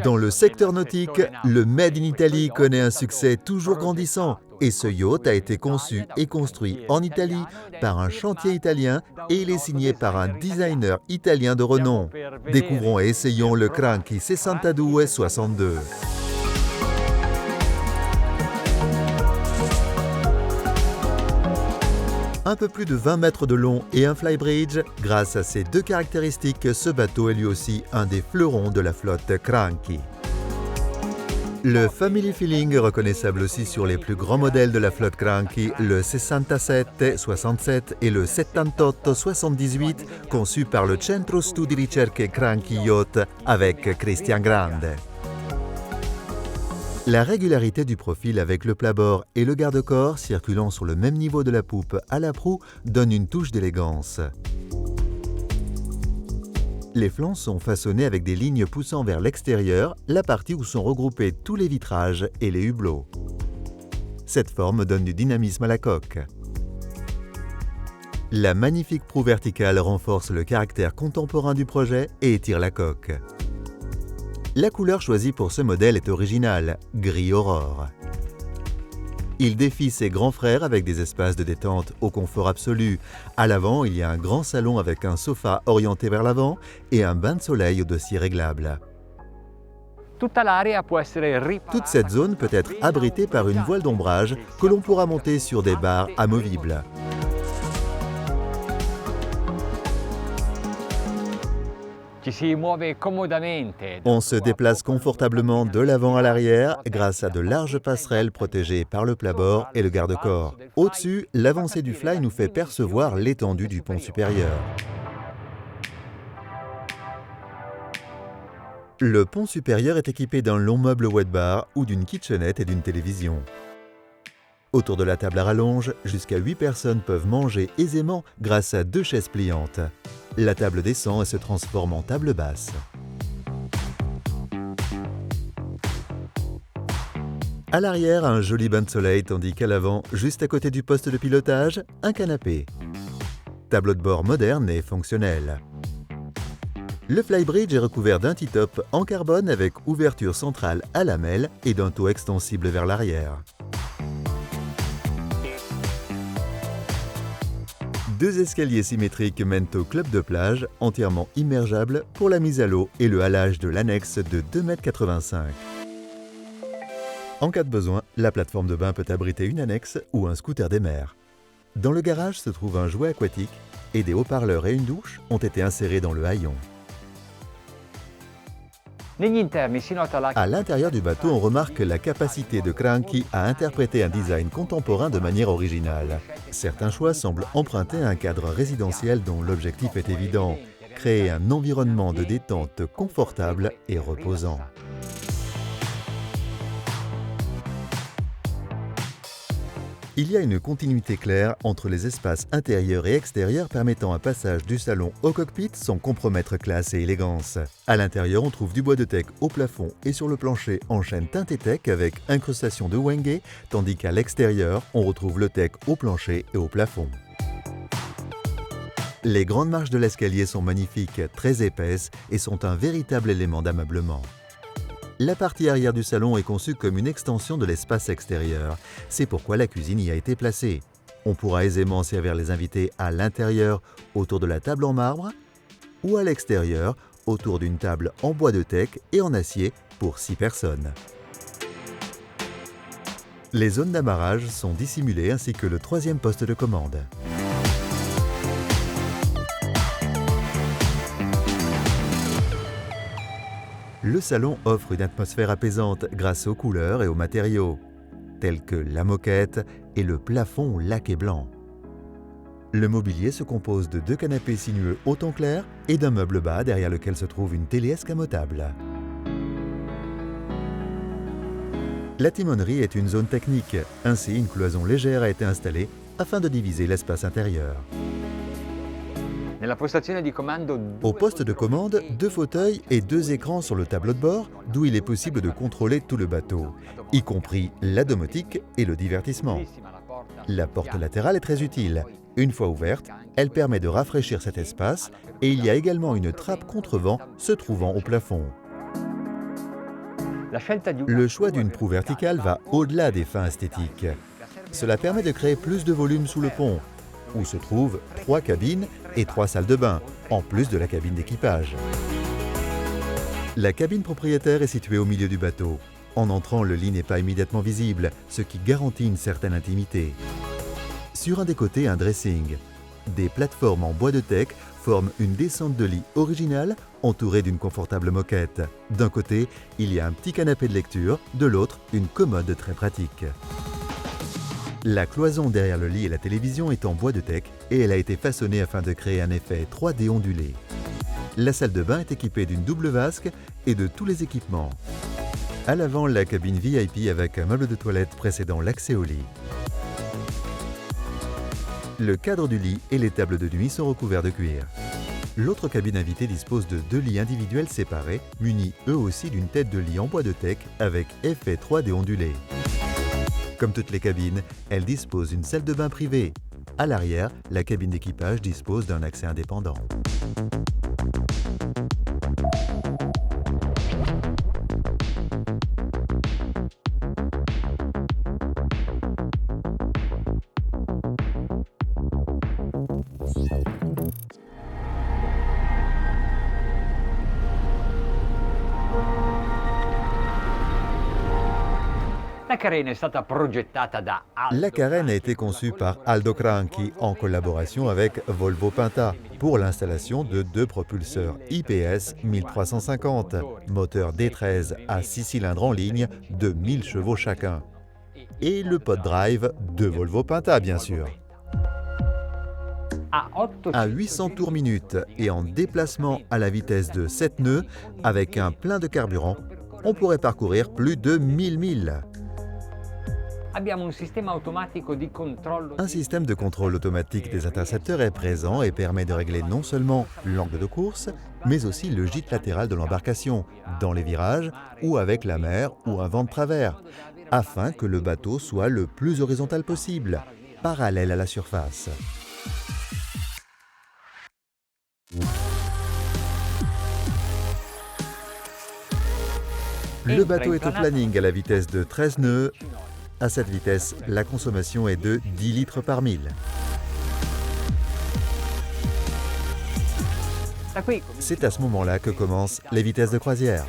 Dans le secteur nautique, le Made in Italy connaît un succès toujours grandissant et ce yacht a été conçu et construit en Italie par un chantier italien et il est signé par un designer italien de renom. Découvrons et essayons le Cranchi 62. Un peu plus de 20 mètres de long et un flybridge, grâce à ces deux caractéristiques, ce bateau est lui aussi un des fleurons de la flotte Cranchi. Le family feeling reconnaissable aussi sur les plus grands modèles de la flotte Cranchi, le 67 et le 78 conçus par le Centro Studi Ricerche Cranchi Yacht avec Christian Grande. La régularité du profil avec le plat-bord et le garde-corps circulant sur le même niveau de la poupe à la proue donne une touche d'élégance. Les flancs sont façonnés avec des lignes poussant vers l'extérieur, la partie où sont regroupés tous les vitrages et les hublots. Cette forme donne du dynamisme à la coque. La magnifique proue verticale renforce le caractère contemporain du projet et étire la coque. La couleur choisie pour ce modèle est originale, gris aurore. Il défie ses grands frères avec des espaces de détente au confort absolu. À l'avant, il y a un grand salon avec un sofa orienté vers l'avant et un bain de soleil au dossier réglable. Toute cette zone peut être abritée par une voile d'ombrage que l'on pourra monter sur des barres amovibles. On se déplace confortablement de l'avant à l'arrière grâce à de larges passerelles protégées par le plat-bord et le garde-corps. Au-dessus, l'avancée du fly nous fait percevoir l'étendue du pont supérieur. Le pont supérieur est équipé d'un long meuble wet bar ou d'une kitchenette et d'une télévision. Autour de la table à rallonge, jusqu'à 8 personnes peuvent manger aisément grâce à 2 chaises pliantes. La table descend et se transforme en table basse. À l'arrière, un joli bain de soleil, tandis qu'à l'avant, juste à côté du poste de pilotage, un canapé. Tableau de bord moderne et fonctionnel. Le flybridge est recouvert d'un T-top en carbone avec ouverture centrale à lamelles et d'un toit extensible vers l'arrière. 2 escaliers symétriques mènent au club de plage, entièrement immergeable pour la mise à l'eau et le halage de l'annexe de 2,85 m. En cas de besoin, la plateforme de bain peut abriter une annexe ou un scooter des mers. Dans le garage se trouve un jouet aquatique et des haut-parleurs et une douche ont été insérés dans le haillon. À l'intérieur du bateau, on remarque la capacité de Cranchi à interpréter un design contemporain de manière originale. Certains choix semblent emprunter un cadre résidentiel dont l'objectif est évident, créer un environnement de détente confortable et reposant. Il y a une continuité claire entre les espaces intérieurs et extérieurs permettant un passage du salon au cockpit sans compromettre classe et élégance. À l'intérieur, on trouve du bois de teak au plafond et sur le plancher en chêne teinté teak avec incrustation de wenge, tandis qu'à l'extérieur, on retrouve le teak au plancher et au plafond. Les grandes marches de l'escalier sont magnifiques, très épaisses et sont un véritable élément d'ameublement. La partie arrière du salon est conçue comme une extension de l'espace extérieur. C'est pourquoi la cuisine y a été placée. On pourra aisément servir les invités à l'intérieur, autour de la table en marbre, ou à l'extérieur, autour d'une table en bois de teak et en acier pour 6 personnes. Les zones d'amarrage sont dissimulées ainsi que le 3e poste de commande. Le salon offre une atmosphère apaisante grâce aux couleurs et aux matériaux, tels que la moquette et le plafond laqué blanc. Le mobilier se compose de 2 canapés sinueux au ton clair et d'un meuble bas derrière lequel se trouve une télé escamotable. La timonerie est une zone technique, ainsi une cloison légère a été installée afin de diviser l'espace intérieur. Au poste de commande, 2 fauteuils et 2 écrans sur le tableau de bord, d'où il est possible de contrôler tout le bateau, y compris la domotique et le divertissement. La porte latérale est très utile. Une fois ouverte, elle permet de rafraîchir cet espace et il y a également une trappe contre-vent se trouvant au plafond. Le choix d'une proue verticale va au-delà des fins esthétiques. Cela permet de créer plus de volume sous le pont, où se trouvent 3 cabines et 3 salles de bain, en plus de la cabine d'équipage. La cabine propriétaire est située au milieu du bateau. En entrant, le lit n'est pas immédiatement visible, ce qui garantit une certaine intimité. Sur un des côtés, un dressing. Des plateformes en bois de teck forment une descente de lit originale entourée d'une confortable moquette. D'un côté, il y a un petit canapé de lecture, de l'autre, une commode très pratique. La cloison derrière le lit et la télévision est en bois de teck et elle a été façonnée afin de créer un effet 3D ondulé. La salle de bain est équipée d'une double vasque et de tous les équipements. À l'avant, la cabine VIP avec un meuble de toilette précédant l'accès au lit. Le cadre du lit et les tables de nuit sont recouverts de cuir. L'autre cabine invitée dispose de 2 lits individuels séparés, munis eux aussi d'une tête de lit en bois de teck avec effet 3D ondulé. Comme toutes les cabines, elle dispose d'une salle de bain privée. À l'arrière, la cabine d'équipage dispose d'un accès indépendant. La carène a été conçue par Aldo Cranchi en collaboration avec Volvo Penta pour l'installation de 2 propulseurs IPS 1350, moteur D13 à 6 cylindres en ligne de 1000 chevaux chacun. Et le pod drive de Volvo Penta, bien sûr. À 800 tours minute et en déplacement à la vitesse de 7 nœuds, avec un plein de carburant, on pourrait parcourir plus de 1000 milles. Un système de contrôle automatique des intercepteurs est présent et permet de régler non seulement l'angle de course, mais aussi le gîte latéral de l'embarcation, dans les virages ou avec la mer ou un vent de travers, afin que le bateau soit le plus horizontal possible, parallèle à la surface. Le bateau est au planning à la vitesse de 13 nœuds. À cette vitesse, la consommation est de 10 litres par mille. C'est à ce moment-là que commencent les vitesses de croisière.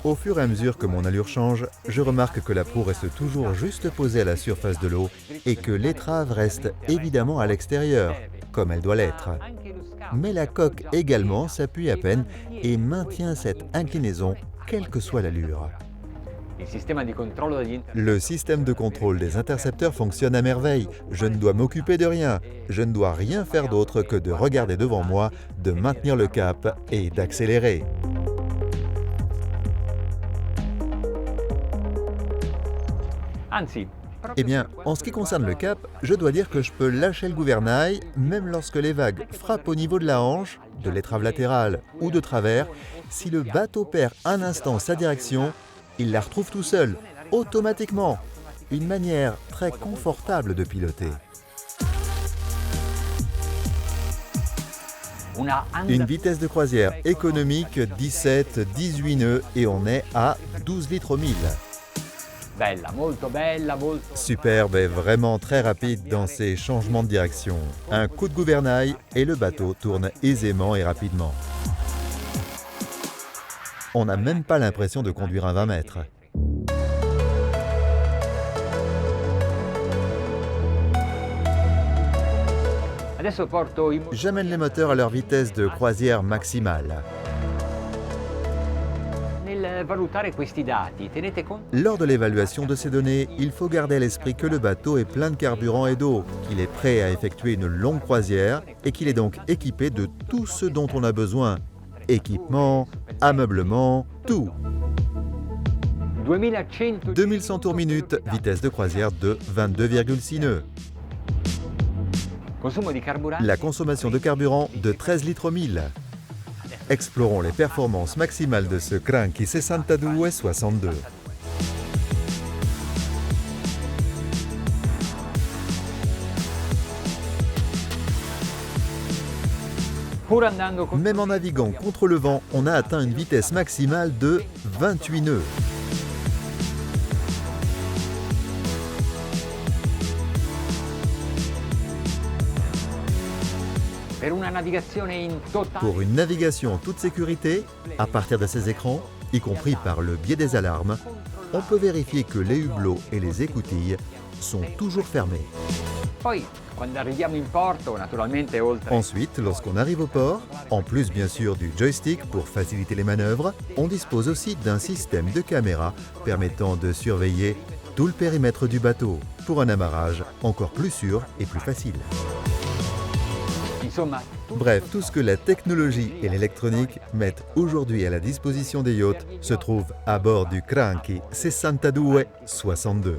Au fur et à mesure que mon allure change, je remarque que la proue reste toujours juste posée à la surface de l'eau et que l'étrave reste évidemment à l'extérieur, comme elle doit l'être. Mais la coque également s'appuie à peine et maintient cette inclinaison, quelle que soit l'allure. Le système de contrôle des intercepteurs fonctionne à merveille. Je ne dois m'occuper de rien. Je ne dois rien faire d'autre que de regarder devant moi, de maintenir le cap et d'accélérer. Eh bien, en ce qui concerne le cap, je dois dire que je peux lâcher le gouvernail, même lorsque les vagues frappent au niveau de la hanche, de l'étrave latérale ou de travers. Si le bateau perd un instant sa direction, il la retrouve tout seul, automatiquement. Une manière très confortable de piloter. Une vitesse de croisière économique 17-18 nœuds et on est à 12 litres au mille. Superbe et vraiment très rapide dans ses changements de direction. Un coup de gouvernail et le bateau tourne aisément et rapidement. On n'a même pas l'impression de conduire un 20 mètres. J'amène les moteurs à leur vitesse de croisière maximale. Lors de l'évaluation de ces données, il faut garder à l'esprit que le bateau est plein de carburant et d'eau, qu'il est prêt à effectuer une longue croisière et qu'il est donc équipé de tout ce dont on a besoin. Équipement, ameublement, tout. 2100 tours minute, vitesse de croisière de 22,6 nœuds. La consommation de carburant de 13 litres au 1000. Explorons les performances maximales de ce Cranchi 62 62. Même en naviguant contre le vent, on a atteint une vitesse maximale de 28 nœuds. Pour une navigation en toute sécurité, à partir de ces écrans, y compris par le biais des alarmes, on peut vérifier que les hublots et les écoutilles sont toujours fermés. Ensuite, lorsqu'on arrive au port, en plus bien sûr du joystick pour faciliter les manœuvres, on dispose aussi d'un système de caméra permettant de surveiller tout le périmètre du bateau pour un amarrage encore plus sûr et plus facile. Bref, tout ce que la technologie et l'électronique mettent aujourd'hui à la disposition des yachts se trouve à bord du Cranchi 62.